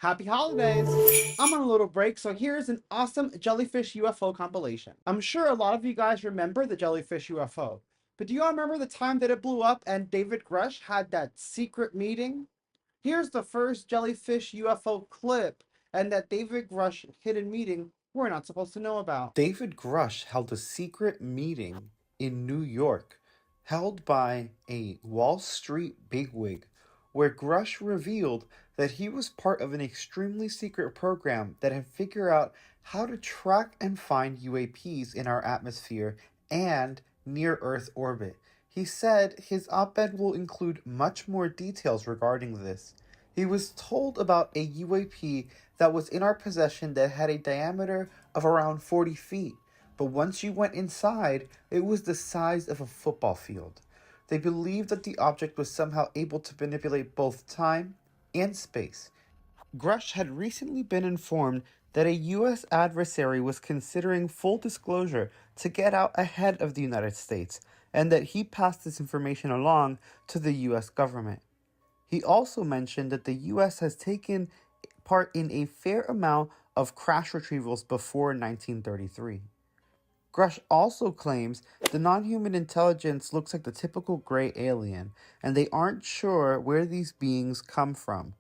Happy holidays! I'm on a little break, so here's an awesome Jellyfish UFO compilation. I'm sure a lot of you guys remember the Jellyfish UFO, but do you all remember the time that it blew up and David Grush had that secret meeting? Here's the first Jellyfish UFO clip and that David Grush hidden meeting we're not supposed to know about. David Grush held a secret meeting in New York, held by a Wall Street bigwig, where Grush revealed that he was part of an extremely secret program that had figured out how to track and find UAPs in our atmosphere and near Earth orbit. He said his op-ed will include much more details regarding this. He was told about a UAP that was in our possession that had a diameter of around 40 feet, but once you went inside, it was the size of a football field. They believed that the object was somehow able to manipulate both time and space. Grush had recently been informed that a U.S. adversary was considering full disclosure to get out ahead of the United States, and that he passed this information along to the U.S. government. He also mentioned that the U.S. has taken part in a fair amount of crash retrievals before 1933. Grush also claims the non-human intelligence looks like the typical gray alien, and they aren't sure where these beings come from.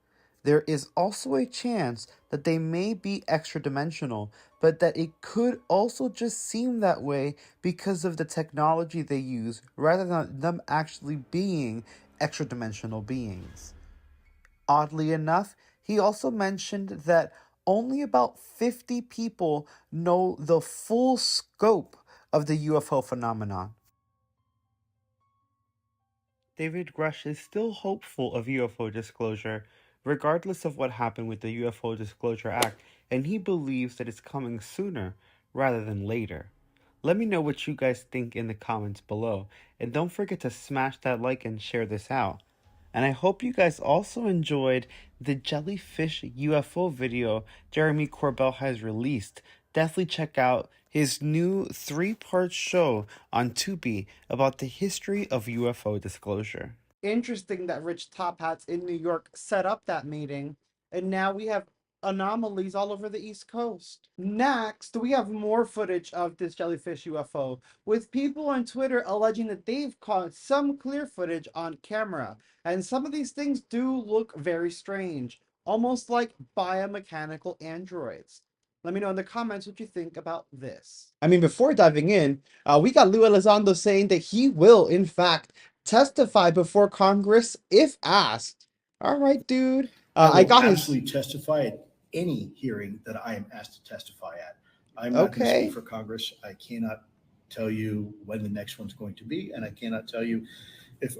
There is also a chance that they may be extra-dimensional, but that it could also just seem that way because of the technology they use, rather than them actually being extra-dimensional beings. Oddly enough, he also mentioned that only about 50 people know the full scope of the UFO phenomenon. David Grush is still hopeful of UFO disclosure, regardless of what happened with the UFO Disclosure Act, and he believes that it's coming sooner rather than later. Let me know what you guys think in the comments below, and don't forget to smash that like and share this out. And I hope you guys also enjoyed the Jellyfish UFO video Jeremy Corbell has released. Definitely check out his new 3-part show on Tubi about the history of UFO disclosure. Interesting that rich top hats in New York set up that meeting, and now we have anomalies all over the East Coast. Next, we have more footage of this jellyfish UFO, with people on Twitter alleging that they've caught some clear footage on camera. And some of these things do look very strange, almost like biomechanical androids. Let me know in the comments what you think about this. I mean, before diving in, we got Lou Elizondo saying that he will, in fact, testify before Congress if asked. All right, dude. I I will got absolutely testify at any hearing that I am asked to testify at. I'm not going to Okay. speak for Congress. I cannot tell you when the next one's going to be, and I cannot tell you if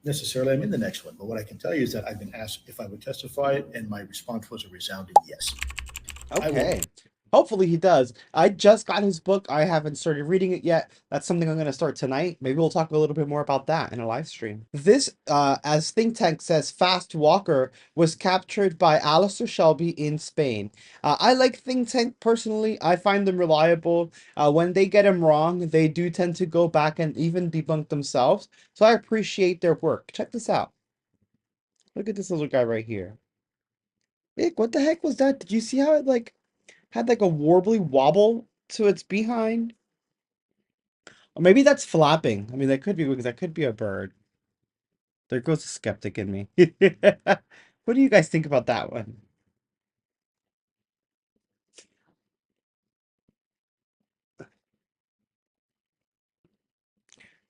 necessarily I'm in the next one. But what I can tell you is that I've been asked if I would testify, and my response was a resounding yes. I will. Okay. Hopefully he does. I just got his book. I haven't started reading it yet. That's something I'm going to start tonight. Maybe we'll talk a little bit more about that in a live stream. This, as Think Tank says, Fast Walker was captured by Alistair Shelby in Spain. I like Think Tank personally. I find them reliable. When they get them wrong, they do tend to go back and even debunk themselves. So I appreciate their work. Check this out. Look at this little guy right here. Nick, what the heck was that? Did you see how it had like a warbly wobble to its behind? Or maybe that's flapping. I mean, that could be because that could be a bird. There goes the skeptic in me. What do you guys think about that one?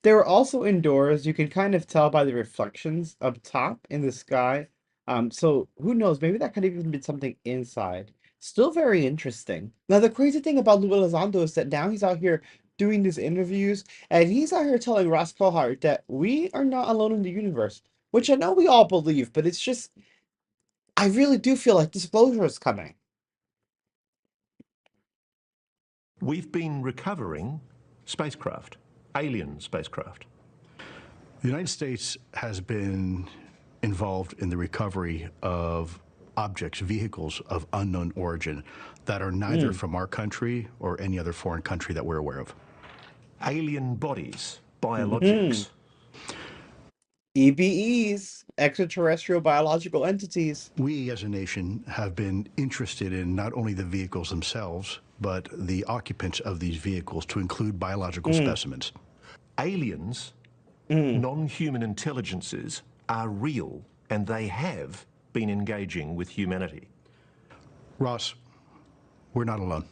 They were also indoors. You can kind of tell by the reflections up top in the sky. So who knows? Maybe that could have even been something inside. Still very interesting. Now, the crazy thing about Lou Elizondo is that now he's out here doing these interviews, and he's out here telling Ross Cohart that we are not alone in the universe, which I know we all believe, but it's just, I really do feel like disclosure is coming. We've been recovering spacecraft, alien spacecraft. The United States has been involved in the recovery of objects, vehicles of unknown origin that are neither from our country or any other foreign country that we're aware of. Alien bodies, biologics. EBEs, extraterrestrial biological entities. We as a nation have been interested in not only the vehicles themselves, but the occupants of these vehicles to include biological specimens. Aliens, non-human intelligences are real, and they have been engaging with humanity. Ross, we're not alone.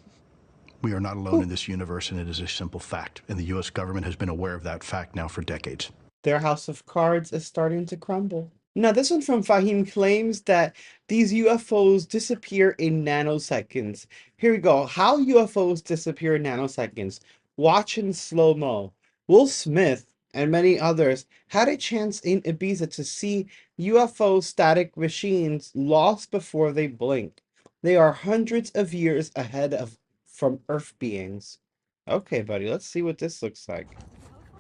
We are not alone in this universe, and it is a simple fact. And the U.S. government has been aware of that fact now for decades. Their house of cards is starting to crumble. Now, this one from Fahim claims that these UFOs disappear in nanoseconds. Here we go. How UFOs disappear in nanoseconds. Watch in slow-mo. Will Smith and many others had a chance in Ibiza to see UFO static machines lost before they blinked. They are hundreds of years ahead of from Earth beings. Okay, buddy, let's see what this looks like.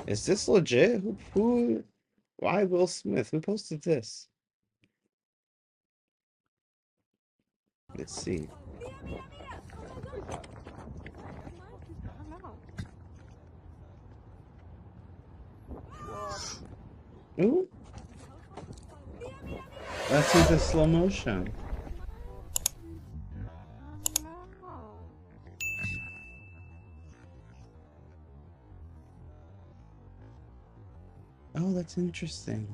Is this legit? Why Will Smith? Who posted this? Let's see. Ooh. Let's see the slow motion. Oh, that's interesting.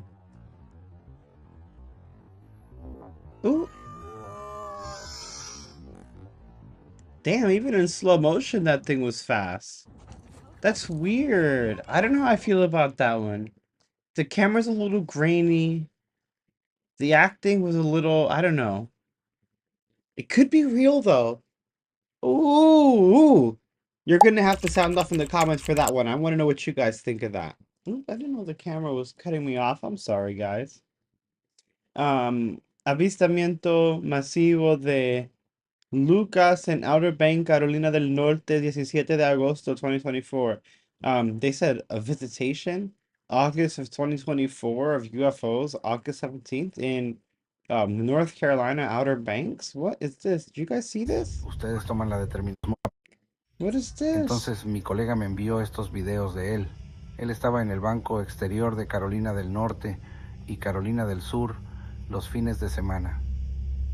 Ooh. Damn, even in slow motion, that thing was fast. That's weird. I don't know how I feel about that one. The camera's a little grainy. The acting was a little, I don't know. It could be real, though. Ooh. You're going to have to sound off in the comments for that one. I want to know what you guys think of that. Ooh, I didn't know the camera was cutting me off. I'm sorry, guys. Avistamiento masivo de Lucas in Outer Banks, Carolina del Norte, 17 de agosto 2024. They said a visitation, August of 2024 of UFOs, August 17th in North Carolina, Outer Banks. What is this? Did you guys see this? Ustedes toman la determinación. What is this? Entonces mi colega me envió estos videos de él. Él estaba en el banco exterior de Carolina del Norte y Carolina del Sur los fines de semana.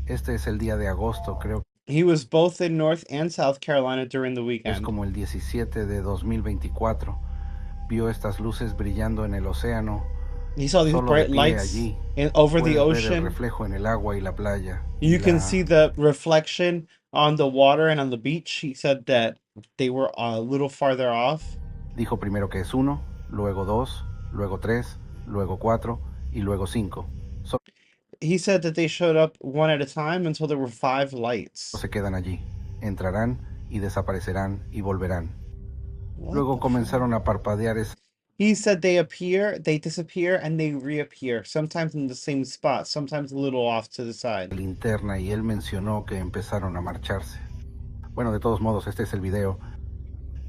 Este es el día de agosto, creo. He was both in North and South Carolina during the weekend. Es como el 17 de 2024. Vio estas luces brillando en el océano. He saw these Solo de bright pie lights allí. over the Puedes ver el ocean. reflejo en el agua y la playa. You Y can la- see the reflection on the water and on the beach. He said that they were a little farther off. Dijo primero que es 1, luego 2, luego 3, luego 4 y luego 5. He said that they showed up one at a time until there were 5 lights. Se quedan allí. Entrarán y desaparecerán y volverán. What Luego the comenzaron fuck? a parpadear esa He said they appear, they disappear, and they reappear. Sometimes in the same spot, sometimes a little off to the side. linterna y él mencionó que empezaron a marcharse. Bueno, de todos modos, este es el video.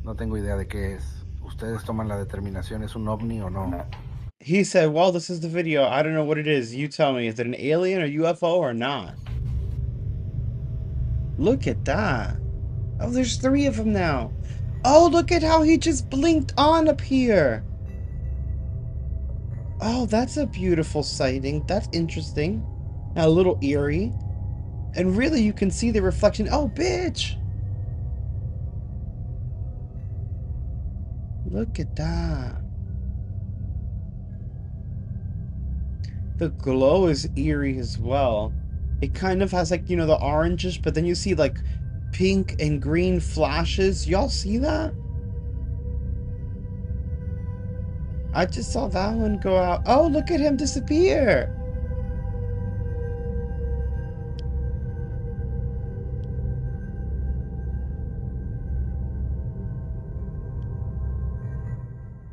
No tengo idea de qué es. Ustedes toman la determinación, ¿es un ovni o no? He said, well, this is the video. I don't know what it is. You tell me. Is it an alien or UFO or not? Look at that. Oh, there's 3 of them now. Oh, look at how he just blinked on up here. Oh, that's a beautiful sighting. That's interesting. A little eerie. And really, you can see the reflection. Oh, bitch. Look at that. The glow is eerie as well. It kind of has like, you know, the oranges, but then you see like pink and green flashes. Y'all see that? I just saw that one go out. Oh, look at him disappear.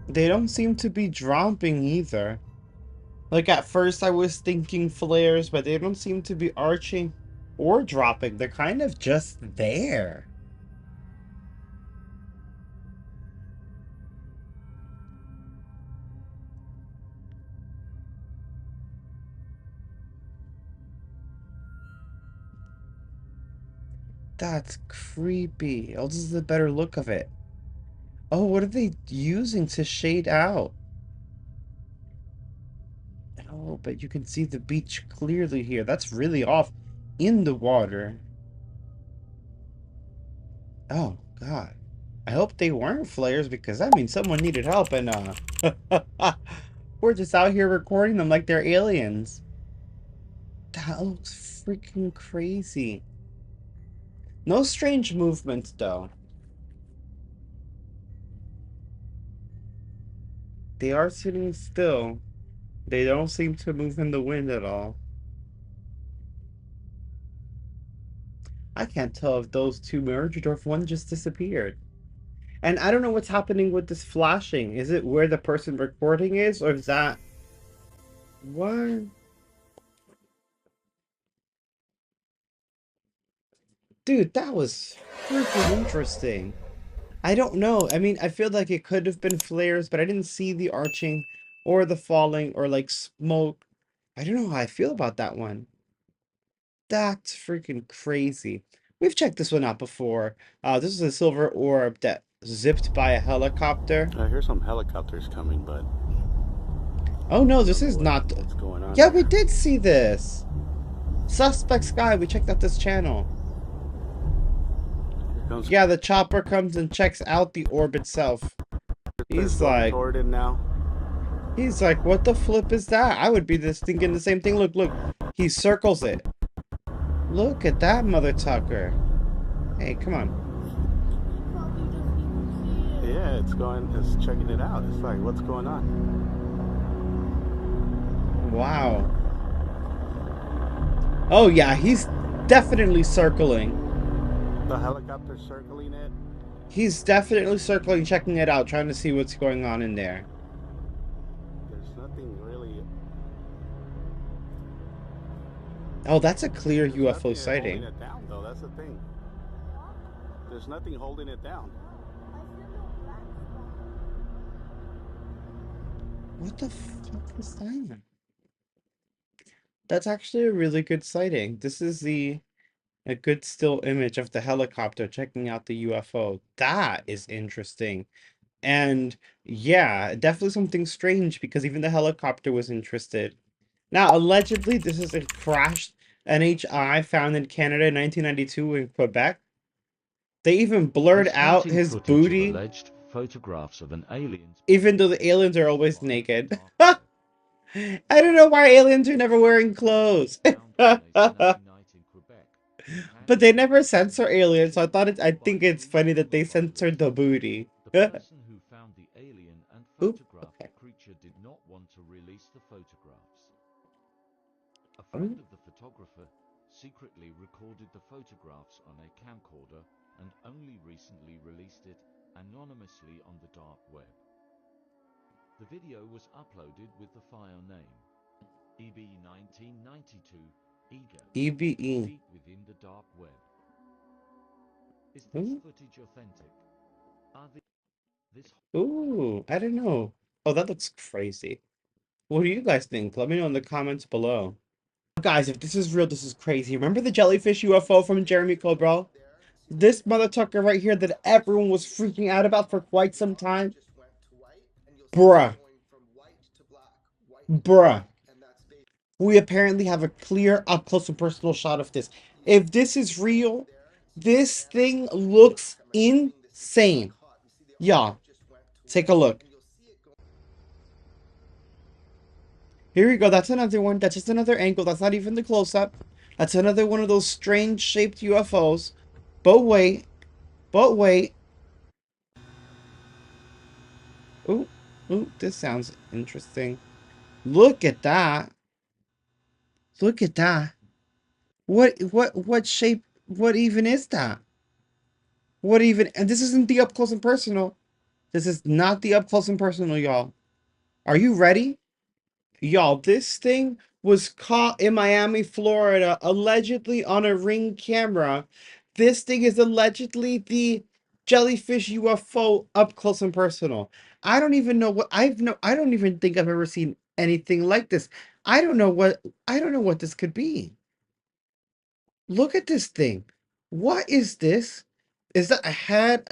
They don't seem to be dropping either. Like at first I was thinking flares, but they don't seem to be arching or dropping. They're kind of just there. That's creepy. Oh, this is the better look of it. Oh, what are they using to shade out? Wow, but you can see the beach clearly here. That's really off in the water. Oh, God. I hope they weren't flares because that means someone needed help and, we're just out here recording them like they're aliens. That looks freaking crazy. No strange movements, though. They are sitting still. They don't seem to move in the wind at all. I can't tell if those two merged or if one just disappeared. And I don't know what's happening with this flashing. Is it where the person recording is, or is that... What? Dude, that was freaking interesting. I don't know. I mean, I feel like it could have been flares, but I didn't see the arching or the falling or like smoke. I don't know how I feel about that one. That's freaking crazy. We've checked this one out before. This is a silver orb that zipped by a helicopter. I hear some helicopters coming, but Oh no, this is not... what's going on. Yeah, we did see this. Suspect Sky, we checked out this channel. Here comes Yeah, the chopper comes and checks out the orb itself. He's like... toward it now. He's like, what the flip is that? I would be this thinking the same thing. Look, look. He circles it. Look at that, Mother Tucker. Hey, come on. Yeah, it's checking it out. It's like, what's going on? Wow. Oh, yeah, he's definitely circling. The helicopter circling it. He's definitely circling, checking it out, trying to see what's going on in there. There's nothing really. Oh, that's a clear There's UFO nothing sighting. holding it down, though. That's the thing. There's nothing holding it down. What the fuck is that? That's actually a really good sighting. This is a good still image of the helicopter checking out the UFO. That is interesting. And yeah, definitely something strange because even the helicopter was interested. Now, allegedly, this is a crashed NHI found in Canada in 1992 in Quebec. They even blurred out his booty, alleged photographs of an alien, even though the aliens are always naked. I don't know why aliens are never wearing clothes. But they never censor aliens, so I think it's funny that they censored the booty. The person who found the alien and Oop, photographed okay. the creature did not want to release the photographs. A Oh. friend of the photographer secretly recorded the photographs on a camcorder and only recently released it anonymously on the dark web. The video was uploaded with the file name EB1992 Eager EBE. Feet within the dark web. Is this Ooh. footage authentic? Are this Ooh, I don't know. Oh, that looks crazy. What do you guys think? Let me know in the comments below. Guys, if this is real, this is crazy. Remember the jellyfish UFO from Jeremy Cobral? This mother tucker right here that everyone was freaking out about for quite some time? Bruh. Bruh. We apparently have a clear up-close and personal shot of this. If this is real, this thing looks insane. Y'all, take a look. Here we go. That's another one. That's just another angle. That's not even the close-up. That's another one of those strange-shaped UFOs. But wait. But wait. Ooh. Ooh, this sounds interesting. Look at that. Look at that. What shape, what even is that? What even, and this isn't the up close and personal. This is not the up close and personal, y'all. Are you ready? Y'all, this thing was caught in Miami, Florida, allegedly on a Ring camera. This thing is allegedly the jellyfish UFO up close and personal. I don't even know what I don't even think I've ever seen anything like this. I don't know what this could be. Look at this thing. What is this? Is that a head,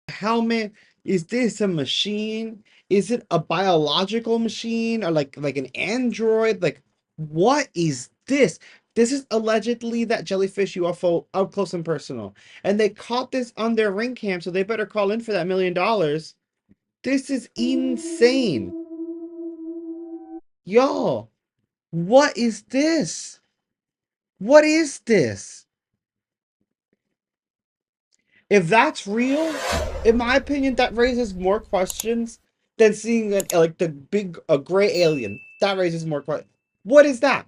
a helmet? Is this a machine? Is it a biological machine or like an android? Like, what is this? This is allegedly that jellyfish UFO up close and personal. And they caught this on their ring cam, so they better call in for that $1 million. This is insane. Y'all, what is this? What is this? If that's real, in my opinion, that raises more questions than seeing like the big gray alien. That raises more questions. What is that?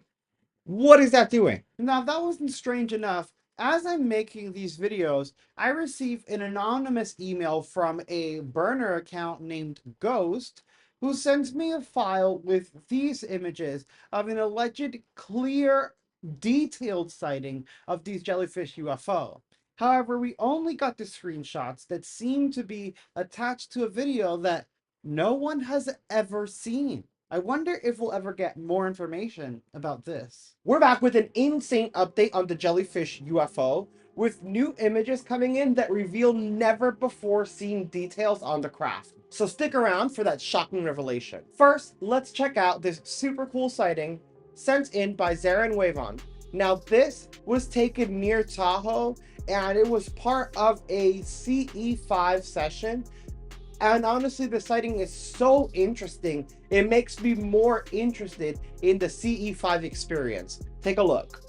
What is that doing? Now, if that wasn't strange enough, as I'm making these videos, I receive an anonymous email from a burner account named Ghost, who sends me a file with these images of an alleged clear, detailed sighting of these jellyfish UFO. However, we only got the screenshots that seem to be attached to a video that no one has ever seen. I wonder if we'll ever get more information about this. We're back with an insane update on the jellyfish UFO, with new images coming in that reveal never before seen details on the craft. So stick around for that shocking revelation. First, let's check out this super cool sighting sent in by Zarin Wavon. Now, this was taken near Tahoe, and it was part of a CE5 session. And honestly, the sighting is so interesting, it makes me more interested in the CE5 experience. Take a look.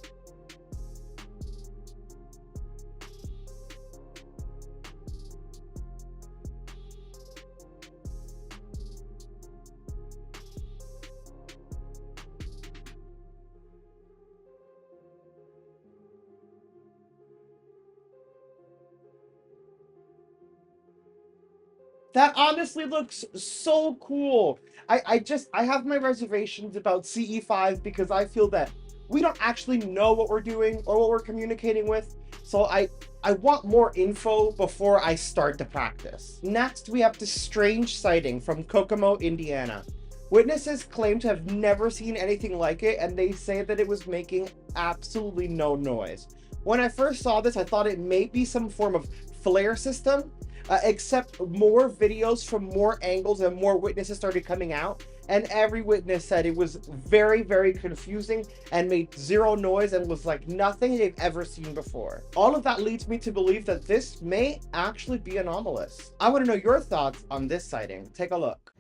That honestly looks so cool. I have my reservations about CE5 because I feel that we don't actually know what we're doing or what we're communicating with. So I want more info before I start the practice. Next, we have this strange sighting from Kokomo, Indiana. Witnesses claim to have never seen anything like it, and they say that it was making absolutely no noise. When I first saw this, I thought it may be some form of flare system, except more videos from more angles and more witnesses started coming out, and every witness said it was very, very confusing and made zero noise and was like nothing they've ever seen before. All of that leads me to believe that this may actually be anomalous. I want to know your thoughts on this sighting. Take a look.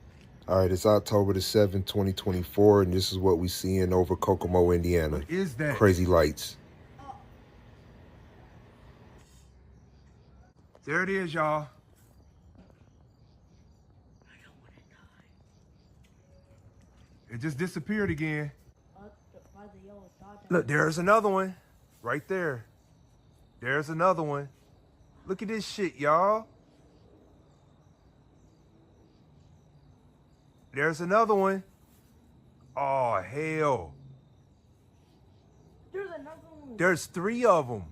All right, it's October the 7th, 2024, and this is what we seeing over Kokomo, Indiana. What is that? Crazy lights. There it is, y'all. It just disappeared again. Look, there's another one. Right there. There's another one. Look at this shit, y'all. There's another one. Oh, hell. There's another one. There's 3 of them.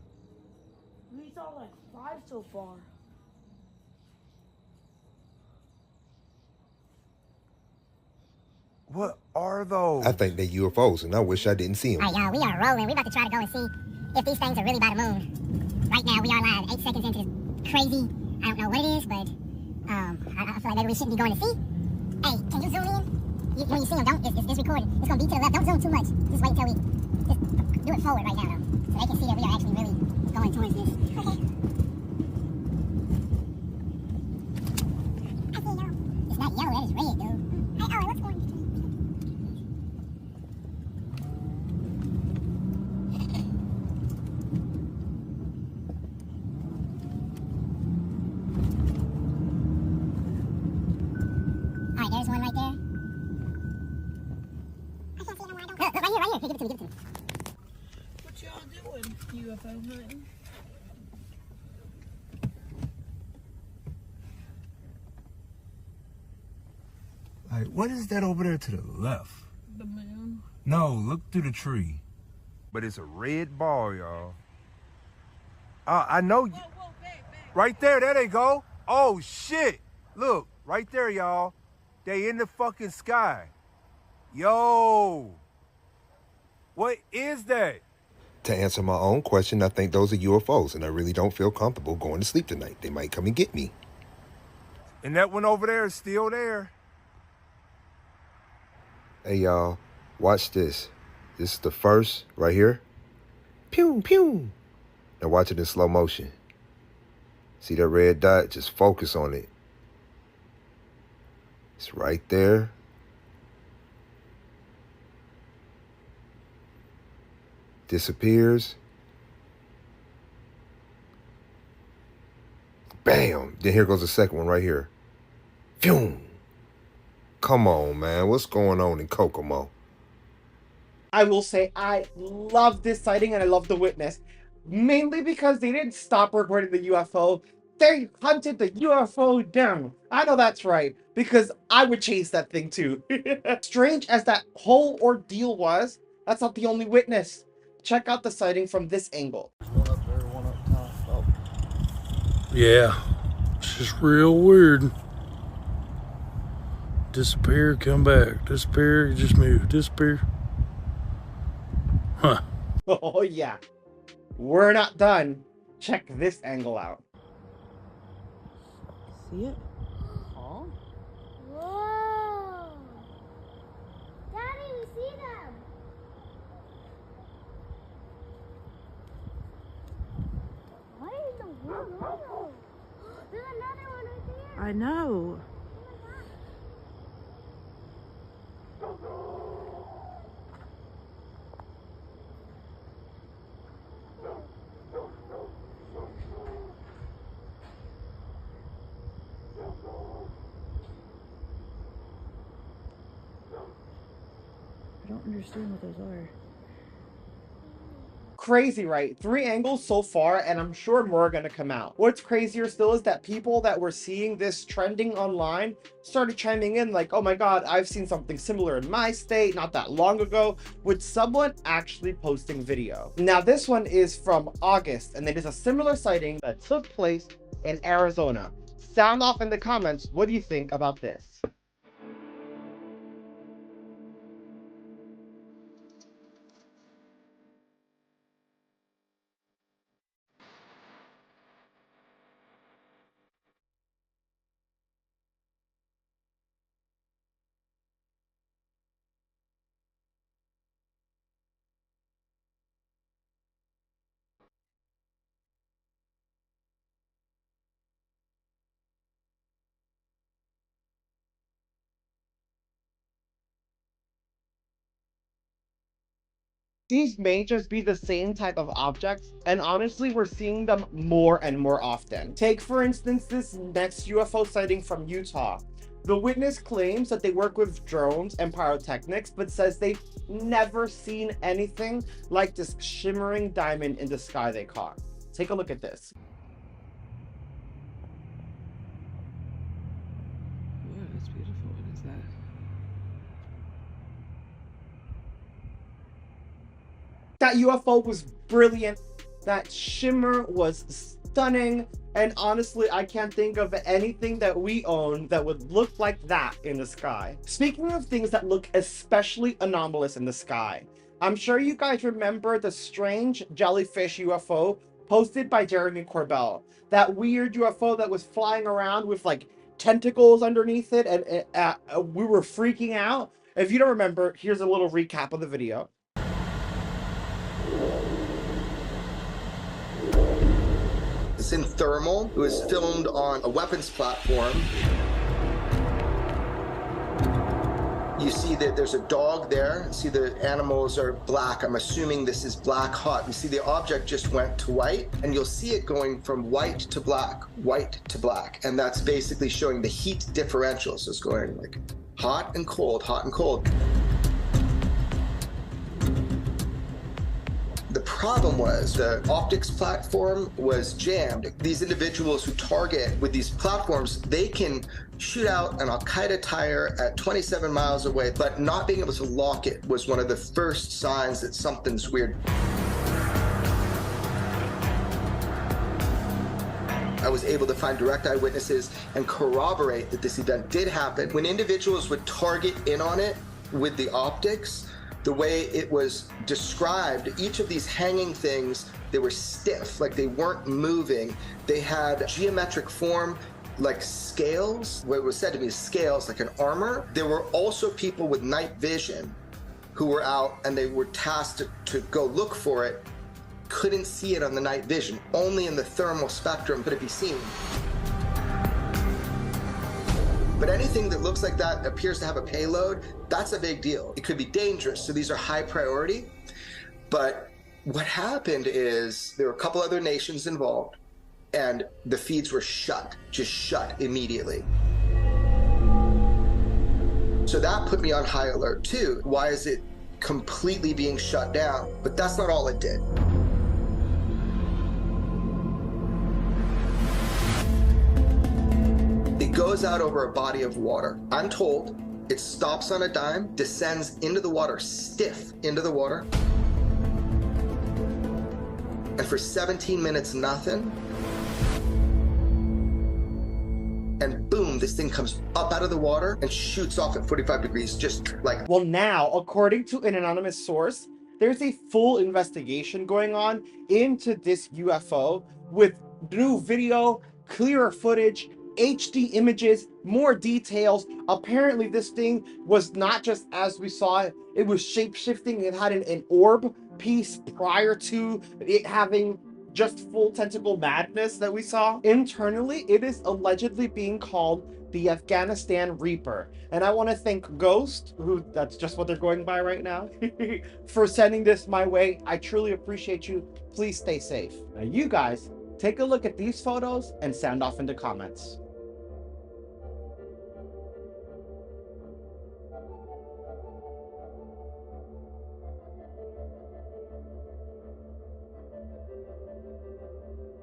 We saw like 5 so far. What are those? I think they're UFOs, and I wish I didn't see them. All right, y'all, we are rolling. We're about to try to go and see if these things are really by the moon. Right now, we are live 8 seconds into this crazy, I don't know what it is, but I feel like maybe we shouldn't be going to see. Hey, can you zoom in? When you see them, it's recorded. It's going to be to the left. Don't zoom too much. Just wait until we, just do it forward right now, though. So they can see that we are actually really going towards this. Okay. I see y'all. It's not yellow, that is red, dude. Hey, oh, it looks orange. All right, there's one right there. I can't see no more. Look, right here. Here, give it to me. What y'all doing? UFO hunting? Like, what is that over there to the left? The moon. No, look through the tree. But it's a red ball, y'all. I know. Whoa, back. Right there they go. Oh, shit. Look, right there, y'all. They in the fucking sky. Yo. What is that? To answer my own question, I think those are UFOs, and I really don't feel comfortable going to sleep tonight. They might come and get me. And that one over there is still there. Hey, y'all, watch this. This is the first right here. Pew, pew. Now watch it in slow motion. See that red dot? Just focus on it. It's right there. Disappears. Bam! Then here goes the second one right here. Phew! Come on, man. What's going on in Kokomo? I will say I love this sighting and I love the witness. Mainly because they didn't stop recording the UFO. They hunted the UFO down. I know that's right, because I would chase that thing too. Strange as that whole ordeal was, that's not the only witness. Check out the sighting from this angle. One up there, one up top. Oh. Yeah, it's just real weird. Disappear, come back. Disappear, just move. Disappear. Huh. Oh yeah. We're not done. Check this angle out. See it? Oh. Whoa! Daddy, we see them! What in the world? There's another one right there! I know. I don't understand what those are. Crazy, right? 3 angles so far, and I'm sure more are gonna come out. What's crazier still is that people that were seeing this trending online started chiming in like, oh my god, I've seen something similar in my state not that long ago, with someone actually posting video. Now this one is from August, and it is a similar sighting that took place in Arizona. Sound off in the comments, what do you think about this? These may just be the same type of objects, and honestly, we're seeing them more and more often. Take, for instance, this next UFO sighting from Utah. The witness claims that they work with drones and pyrotechnics, but says they've never seen anything like this shimmering diamond in the sky they caught. Take a look at this. Wow, that's beautiful. What is that? That UFO was brilliant. That shimmer was stunning. And honestly, I can't think of anything that we own that would look like that in the sky. Speaking of things that look especially anomalous in the sky, I'm sure you guys remember the strange jellyfish UFO posted by Jeremy Corbell. That weird UFO that was flying around with like tentacles underneath it, and we were freaking out. If you don't remember, here's a little recap of the video. It's in thermal. It was filmed on a weapons platform. You see that there's a dog there. See the animals are black. I'm assuming this is black hot. You see the object just went to white, and you'll see it going from white to black, white to black. And that's basically showing the heat differential. So it's going like hot and cold, hot and cold. The problem was the optics platform was jammed. These individuals who target with these platforms, they can shoot out an Al-Qaeda tire at 27 miles away, but not being able to lock it was one of the first signs that something's weird. I was able to find direct eyewitnesses and corroborate that this event did happen. When individuals would target in on it with the optics, the way it was described, each of these hanging things, they were stiff, like they weren't moving. They had geometric form, like scales, what was said to be scales, like an armor. There were also people with night vision who were out and they were tasked to go look for it. Couldn't see it on the night vision. Only in the thermal spectrum could it be seen. But anything that looks like that appears to have a payload, that's a big deal. It could be dangerous, so these are high priority. But what happened is there were a couple other nations involved, and the feeds were shut, just shut immediately. So that put me on high alert too. Why is it completely being shut down? But that's not all it did. It goes out over a body of water. I'm told it stops on a dime, descends into the water, stiff into the water, and for 17 minutes, nothing. And boom, this thing comes up out of the water and shoots off at 45 degrees, just like... Well, now, according to an anonymous source, there's a full investigation going on into this UFO with new video, clearer footage, HD images, more details. Apparently this thing was not just as we saw it, it was shape-shifting. It had an orb piece prior to it having just full tentacle madness that we saw. Internally, it is allegedly being called the Afghanistan Reaper. And I want to thank Ghost, who that's just what they're going by right now, for sending this my way. I truly appreciate you. Please stay safe. Now you guys, take a look at these photos and sound off in the comments.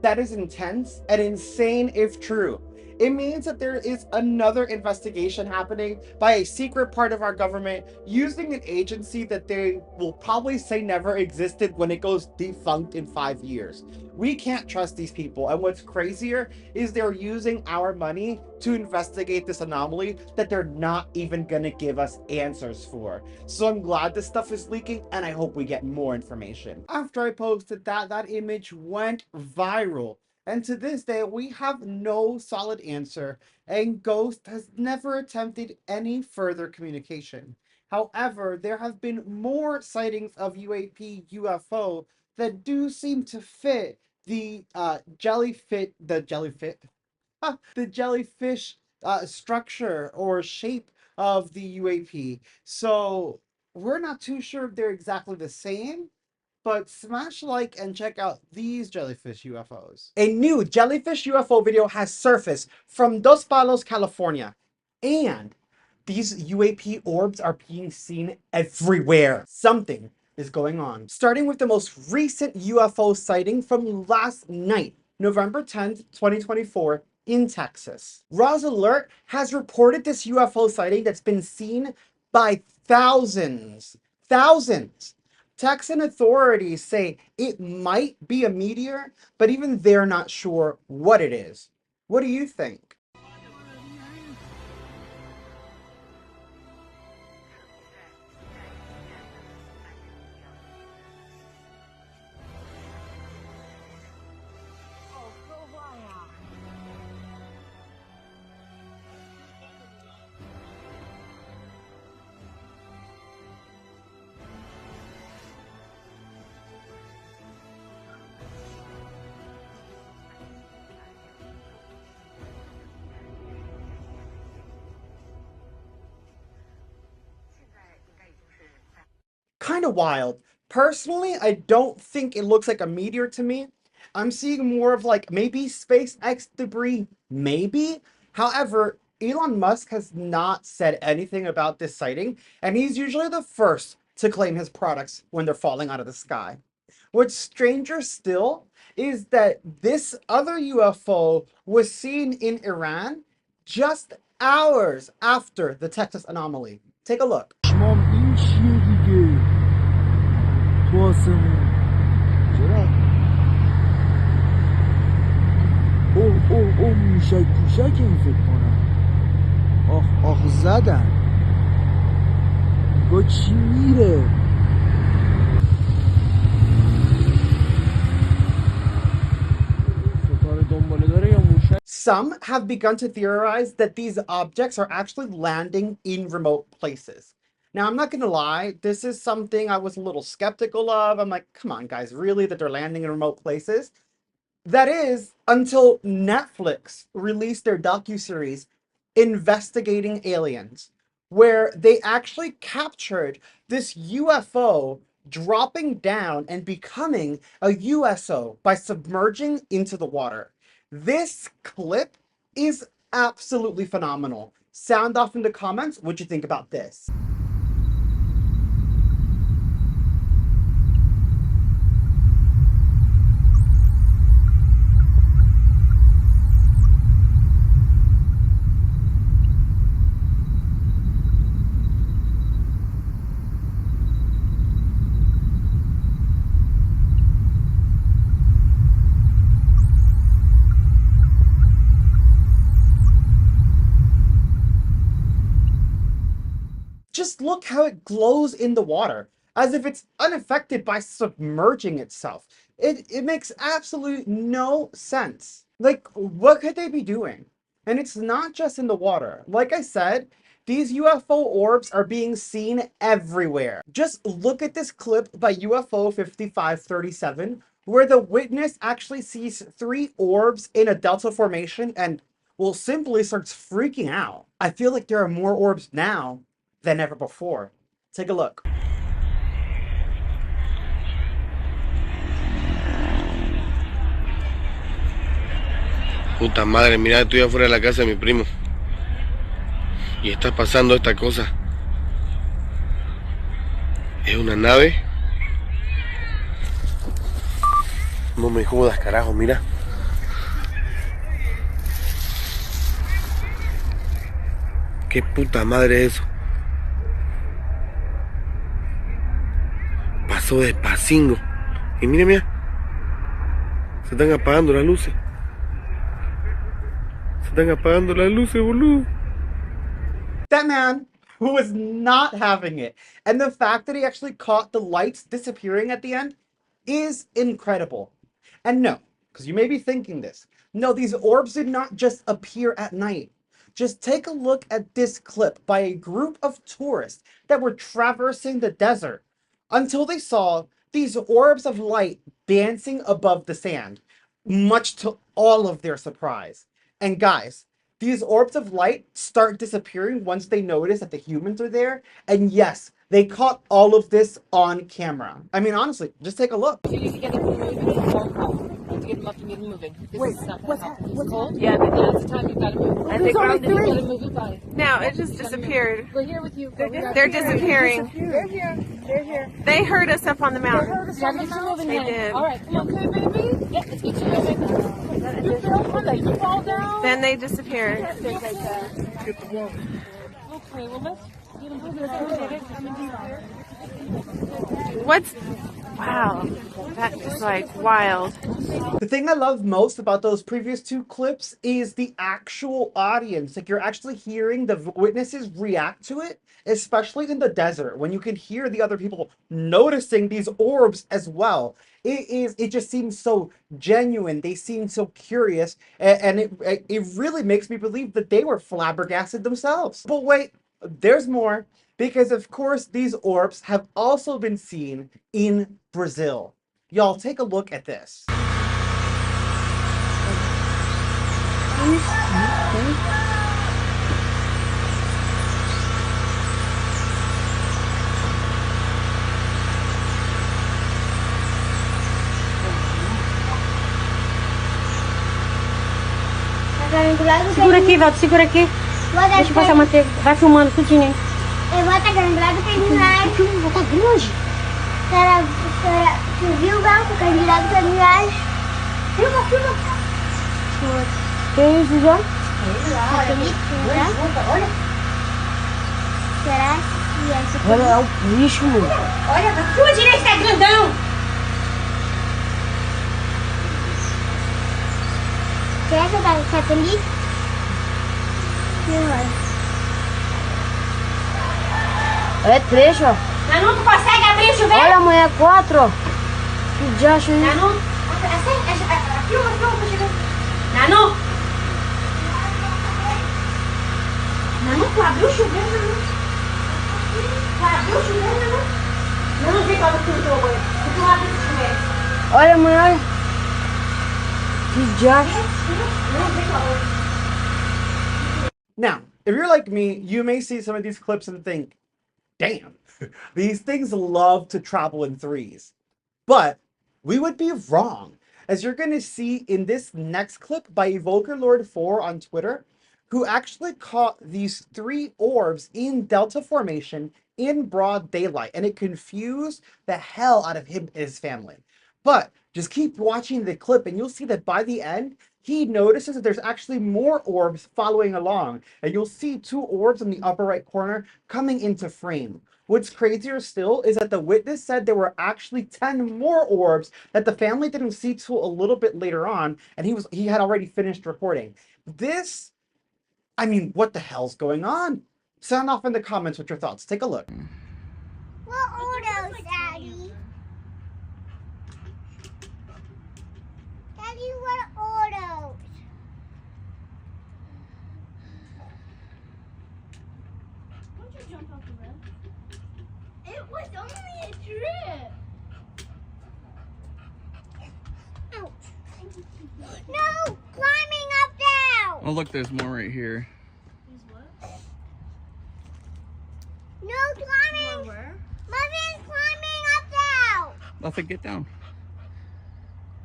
That is intense and insane if true. It means that there is another investigation happening by a secret part of our government using an agency that they will probably say never existed when it goes defunct in 5 years. We can't trust these people, and what's crazier is they're using our money to investigate this anomaly that they're not even gonna give us answers for. So I'm glad this stuff is leaking, and I hope we get more information. After I posted that image went viral. And to this day, we have no solid answer, and Ghost has never attempted any further communication. However, there have been more sightings of UAP UFO that do seem to fit the jellyfish structure or shape of the UAP. So we're not too sure if they're exactly the same, but smash like and check out these jellyfish UFOs. A new jellyfish UFO video has surfaced from Dos Palos, California. And these UAP orbs are being seen everywhere. Something is going on. Starting with the most recent UFO sighting from last night, November 10th, 2024, in Texas. Raz Alert has reported this UFO sighting that's been seen by thousands. Texan authorities say it might be a meteor, but even they're not sure what it is. What do you think? Kind of wild. Personally, I don't think it looks like a meteor to me. I'm seeing more of like maybe SpaceX debris, maybe. However, Elon Musk has not said anything about this sighting, and he's usually the first to claim his products when they're falling out of the sky. What's stranger still is that this other UFO was seen in Iran just hours after the Texas anomaly. Take a look. تو آسمون چرا؟ او موشک پوشک این فکر کنم. آخ زدن. با چی میره؟ ستاره دنباله داره یا موشک؟ Some have begun to theorize that these objects are actually landing in remote places. Now, I'm not going to lie, this is something I was a little skeptical of. I'm like, come on, guys, really? That they're landing in remote places? That is, until Netflix released their docuseries, Investigating Aliens, where they actually captured this UFO dropping down and becoming a USO by submerging into the water. This clip is absolutely phenomenal. Sound off in the comments what you think about this. Just look how it glows in the water, as if it's unaffected by submerging itself. It makes absolutely no sense. Like, what could they be doing? And it's not just in the water. Like I said, these UFO orbs are being seen everywhere. Just look at this clip by UFO 5537, where the witness actually sees 3 orbs in a delta formation and, well, simply starts freaking out. I feel like there are more orbs now than ever before. Take a look. Puta madre, mira, estoy afuera de la casa de mi primo. Y está pasando esta cosa. ¿Es una nave? No me jodas, carajo, mira. ¿Qué puta madre es eso? Pasó despacingo. Y mira, mira. Se están apagando las luces. Se están apagando las luces, boludo. That man who was not having it. And the fact that he actually caught the lights disappearing at the end is incredible. And no, because you may be thinking this. No, these orbs did not just appear at night. Just take a look at this clip by a group of tourists that were traversing the desert until they saw these orbs of light dancing above the sand, much to all of their surprise. And guys, these orbs of light start disappearing once they notice that the humans are there. And yes, they caught all of this on camera. I mean, honestly, just take a look. You need to get them moving. To get them up and get them moving. Wait, what's cold? Yeah, that's the time you've got to move. And they ground it, you've got to move it by. No, it just disappeared. We're here with you. They're disappearing. They're here. They're here. They heard us up on the mountain. They heard us on the mountain. They did. All right, come on, baby. Yeah, let's get you moving. You feel when they fall down? Then they disappeared. Get the wall. Okay, well, let's get them moving. What's... Wow, that is like wild. The thing I love most about those previous 2 clips is the actual audience. Like, you're actually hearing the witnesses react to it, especially in the desert, when you can hear the other people noticing these orbs as well. It just seems so genuine. They seem so curious, and it really makes me believe that they were flabbergasted themselves. But wait, there's more. Because, of course, these orbs have also been seen in Brazil. Y'all, take a look at this. Segura aqui, Valdo, segura aqui. Deixa eu passar a manteiga. Vai filmando tudinho, hein? Eu vou estar grande terminais. Vou estar grande. Tu viu o banco candidato terminais? Filma. Que isso, já? Olha. Será que essa aqui... Olha, é o bicho, mano. Olha, tua direita é grandão. Será que tá feliz? Filma. É 3, ó. Nanu, tu consegue abrir o chuveiro? Olha, amanhã é 4, ó. Que diacho, hein? Nanu, filma, tô chegando. Nanu! Mano, tu abriu o chuveiro, Manu? Tu abriu o chuveiro, Manu? Eu não vi quando tu entrou, mãe. Tu abriu o chuveiro. Olha, mãe, olha. Que diacho. Eu não vi quando. Now, if you're like me, you may see some of these clips and think, damn, these things love to travel in threes. But we would be wrong, as you're going to see in this next clip by Evoker Lord 4 on Twitter, who actually caught these 3 orbs in Delta Formation in broad daylight, and it confused the hell out of him and his family. But just keep watching the clip and you'll see that by the end, he notices that there's actually more orbs following along, and you'll see 2 orbs in the upper right corner coming into frame. What's crazier still is that the witness said there were actually 10 more orbs that the family didn't see till a little bit later on, and he had already finished recording. This, I mean, what the hell's going on? Sound off in the comments with your thoughts. Take a look. What are those, Daddy? Daddy, what are those? Don't you jump off the roof? It was only a trip. Ouch. No! Climbing up there! Oh, look, there's more right here. No climbing! Where? Mommy's climbing up there! Nothing, get down.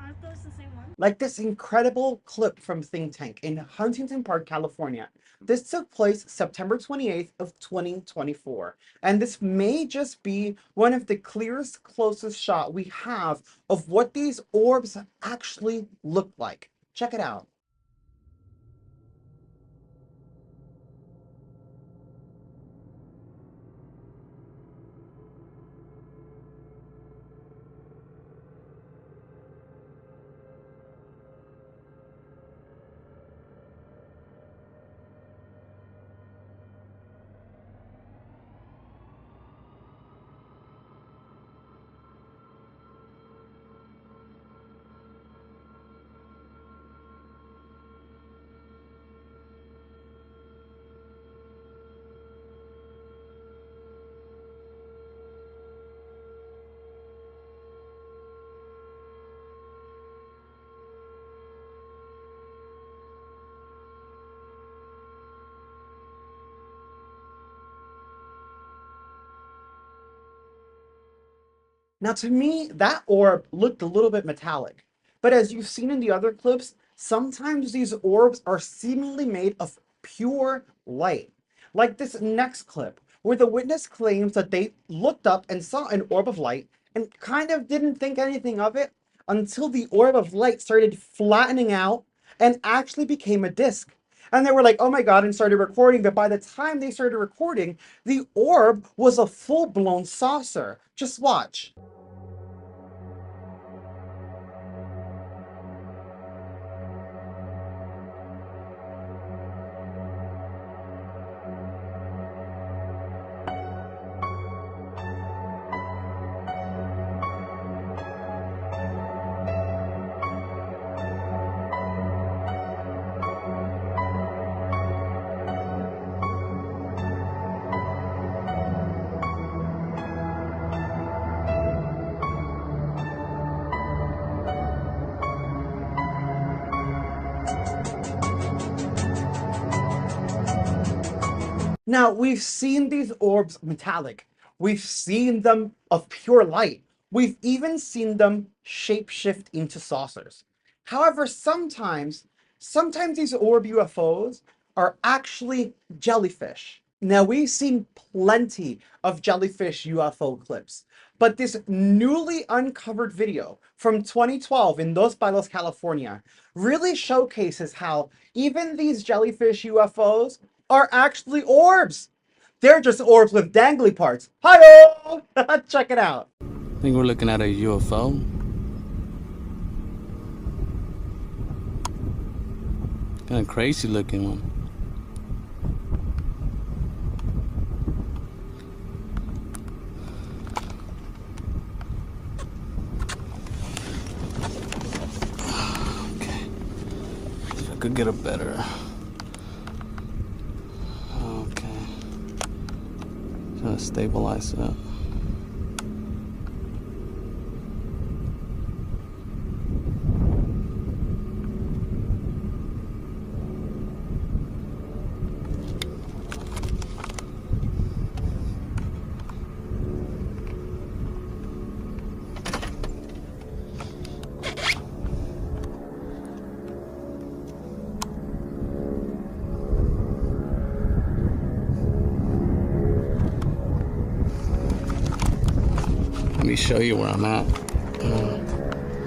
Aren't those the same one? Like this incredible clip from Think Tank in Huntington Park, California. This took place September 28th of 2024. And this may just be one of the clearest, closest shot we have of what these orbs actually look like. Check it out. Now, to me, that orb looked a little bit metallic. But as you've seen in the other clips, sometimes these orbs are seemingly made of pure light. Like this next clip, where the witness claims that they looked up and saw an orb of light and kind of didn't think anything of it until the orb of light started flattening out and actually became a disc. And they were like, oh my God, and started recording. But by the time they started recording, the orb was a full-blown saucer. Just watch. Now, we've seen these orbs metallic. We've seen them of pure light. We've even seen them shapeshift into saucers. However, sometimes these orb UFOs are actually jellyfish. Now, we've seen plenty of jellyfish UFO clips, but this newly uncovered video from 2012 in Dos Palos, California, really showcases how even these jellyfish UFOs are actually orbs. They're just orbs with dangly parts. Hi-yo! Check it out. I think we're looking at a UFO. Kind of crazy looking one. Okay. If I could get a better. Okay. to stabilize it. Let me show you where I'm at.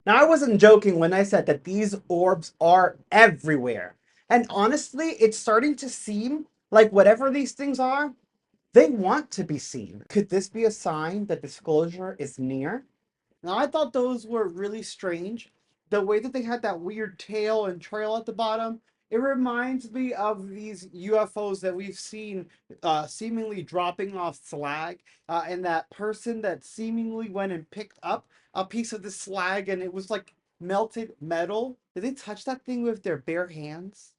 Now, I wasn't joking when I said that these orbs are everywhere. And honestly, it's starting to seem like whatever these things are, they want to be seen. Could this be a sign that disclosure is near? Now, I thought those were really strange. The way that they had that weird tail and trail at the bottom, it reminds me of these UFOs that we've seen seemingly dropping off slag, and that person that seemingly went and picked up a piece of the slag and it was like melted metal. Did they touch that thing with their bare hands?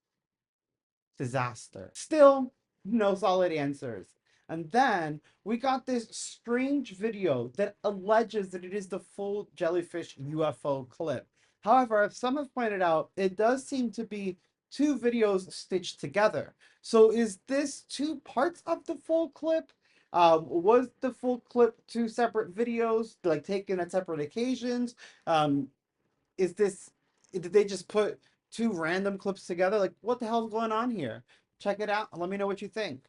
Disaster. Still, no solid answers. And then we got this strange video that alleges that it is the full jellyfish UFO clip. However, as some have pointed out, it does seem to be two videos stitched together. So is this two parts of the full clip? Was the full clip two separate videos, like taken at separate occasions? Is this, did they just put two random clips together? Like, what the hell's going on here? Check it out and let me know what you think.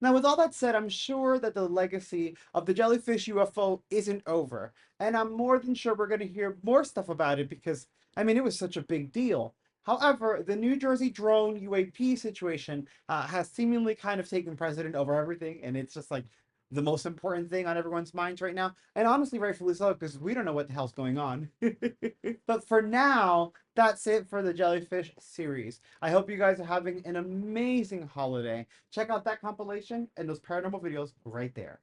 Now, with all that said, I'm sure that the legacy of the jellyfish UFO isn't over, and I'm more than sure we're going to hear more stuff about it because, I mean, it was such a big deal. However, the New Jersey drone UAP situation has seemingly kind of taken precedent over everything, and it's just like the most important thing on everyone's minds right now, and honestly, rightfully so, because we don't know what the hell's going on. But for now, that's it for the Jellyfish series. I hope you guys are having an amazing holiday. Check out that compilation and those paranormal videos right there.